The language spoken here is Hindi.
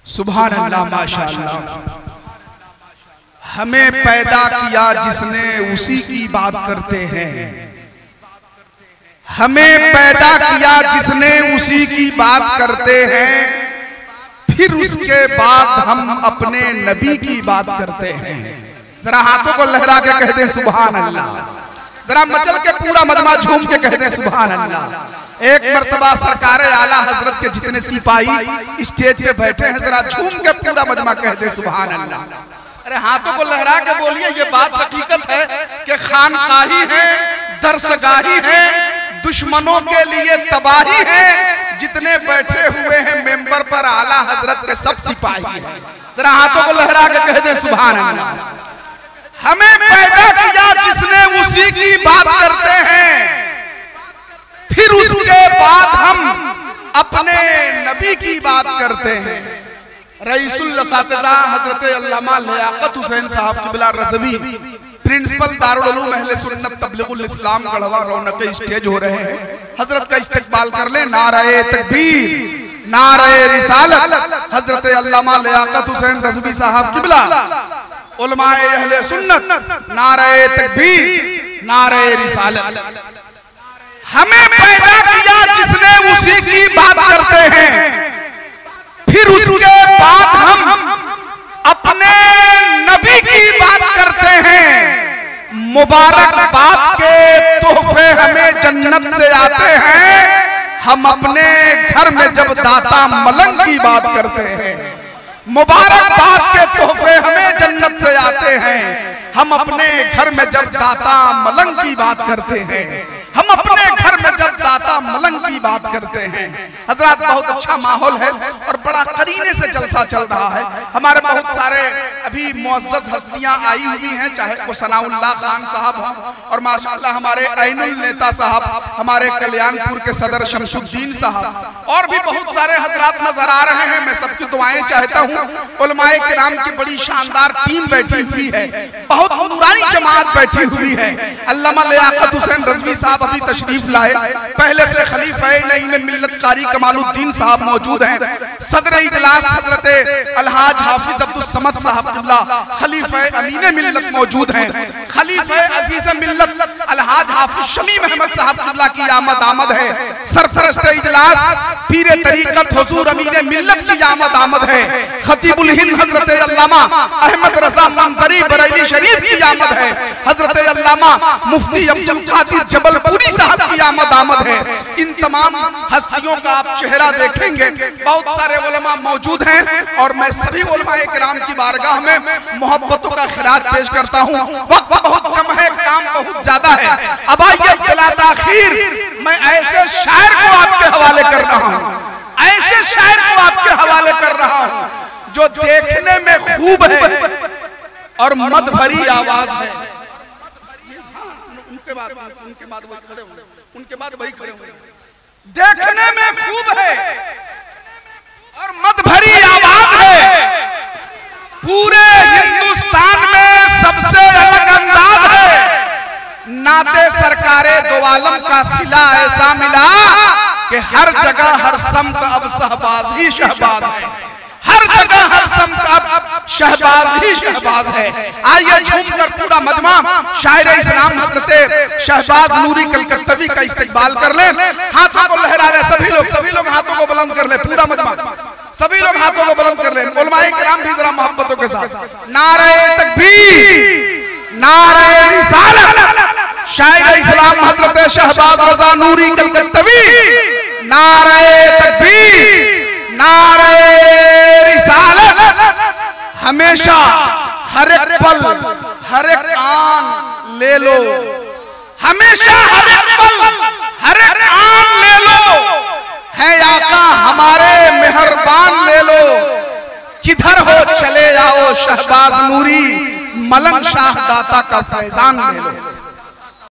सुभान अल्लाह, माशाअल्लाह। हमें पैदा किया जिसने उसी की बात करते हैं। हमें पैदा किया जिसने उसी की बात करते हैं, फिर उसके बाद हम अपने नबी की बात करते हैं। जरा हाथों को लहरा के कह दें सुभान अल्लाह। जरा मचल के पूरा मजमा झूम के कह दें सुभान अल्लाह। एक मर्तबा सरकार आला हजरत के जितने सिपाही स्टेज पे बैठे हैं, जरा झूम के पूरा मजमा कह दें सुभान अल्लाह। अरे हाथों को लहरा के बोलिए, ये बात हकीकत है कि खानकाही है, दरसगाही है, दुश्मनों के लिए तबाही है। जितने बैठे हुए हैं मेंबर पर आला हजरत के सब सिपाही हैं। जरा हाथों को लहरा के कह दें सुभान अल्लाह। हमें पैदा किया जिसने उसी की बात करते हैं, फिर उसके बाद हम अपने नबी की बात करते हैं। रईसुल असातिज़ा हजरत अल्लामा लियाकत हुसैन साहब क़िबला रज़वी, प्रिंसिपल दारुल उलूम अहले सुन्नत तबलीगुल इस्लाम गढ़वा रौनक स्टेज हो रहे हैं। हजरत का इस्तकबाल कर ले। नारे तकबीर, नारे रिसालत। हजरत अल्लामा लियाकत हुसैन रज़वी साहब क़िबला उलमाए अहले सुन्नत, नारे तकबीर, नारे रिसालत। हमें पैदा किया जिसने उसी की बात करते हैं, फिर उसके बाद हम अपने नबी की बात करते हैं। मुबारकबाद के तोहफे हमें जन्नत से आते हैं, हम अपने घर में जब दाता मलंग की बात करते हैं। मुबारकबाद के तोहफे हमें जन्नत से आते हैं, हम अपने घर में जब दाता मलंग की बात करते हैं। हम अपने घर में जब दाता मलंग की बात करते हैं। हजरात, बहुत अच्छा माहौल है और बड़ा करीने से जलसा चल रहा है। हमारे बहुत सारे अभी मुअज़्ज़ज़ हस्तियां आई हुई हैं, चाहे वो सनाउल्लाह खान साहब हों और माशाअल्लाह हमारे ऐनुल नेता साहब, हमारे कल्याणपुर के सदर शमसुद्दीन साहब, और भी बहुत सारे हजरात नजर आ रहे हैं। मैं सबकी दुआएं चाहता हूँ। उलमाए किराम की बड़ी शानदार टीम बैठी हुई है, बहुत नूरानी जमात बैठी हुई है। अल्लामा लियाकत हुसैन रज़वी साहब अभी तशरीफ लाए। पहले से खलीफा नईम मिल्लत कारी कमालुद्दीन साहब मौजूद हैं। सदर इजलास हजरत अलहाज हाफिज अब्दुल समद साहब क़िबला खलीफा अमीन मिल्लत मौजूद हैं। खलीफा अजीज मिल्लत अलहाज हाफिज शमी अहमद साहब क़िबला की आमद है। सरफरस्त इजलास पीर तरीक़त हुजूर अमीन मिल्लत की आमद है। खतीबुल हिंद हजरत अल्लामा अहमद रज़ा मंजरी बरेली शरीफ की आमद है। हजरत अल्लामा मुफ्ती अब्दुल कादिर जबलपुरी साहब की आमद है। इन तमाम हस्तियों का आप चेहरा देखेंगे। बहुत सारे उलमा मौजूद हैं और मैं सभी उलमाए किराम की बारगाह में मोहब्बतों का खिराज पेश करता हूँ। वक्त बहुत कम है, काम बहुत ज्यादा है। अब आइए बिला ताखीर मैं ऐसे शायर को आपके हवाले कर रहा हूँ, ऐसे शायर को आपके हवाले कर रहा हूँ जो देखने में खूब है और मद भरी आवाज है। उनके बाद वही खड़े होंगे। देखने में खूब है और मद भरी आवाज है। पूरे हिंदुस्तान में सबसे अलग अंदाज है। नाते सरकारे दो आलम का सिला ऐसा मिला कि हर जगह हर समत अब शहबाज ही शहबाज है। हर जगह हर समत अब शहबाज ही शहबाज है। आइए झूमकर पूरा मजमा शायर इस्लाम हजरत शहबाज नूरी कलकत्तवी का इस्तकबाल कर ले। हाथों को लहरा ले सभी लोग हाथों को बुलंद कर ले। पूरा मजमा सभी लोग हाथों को बुलंद कर ले। उलमाए किराम भी जरा मोहब्बतों के साथ नारे तकबीर, नारे रिसालत। शायर इस्लाम हजरत शहबाज रज़ा नूरी कलकत्तवी, नारे तकबीर, नारे रिसालत। हमेशा हर एक पल हर एक आन ले लो, हमेशा हर एक पल हर एक आन ले लो। है आका हमारे मेहरबान ले लो। किधर हो चले जाओ शहबाज नूरी, मलंग शाह दाता का फैजान ले लो।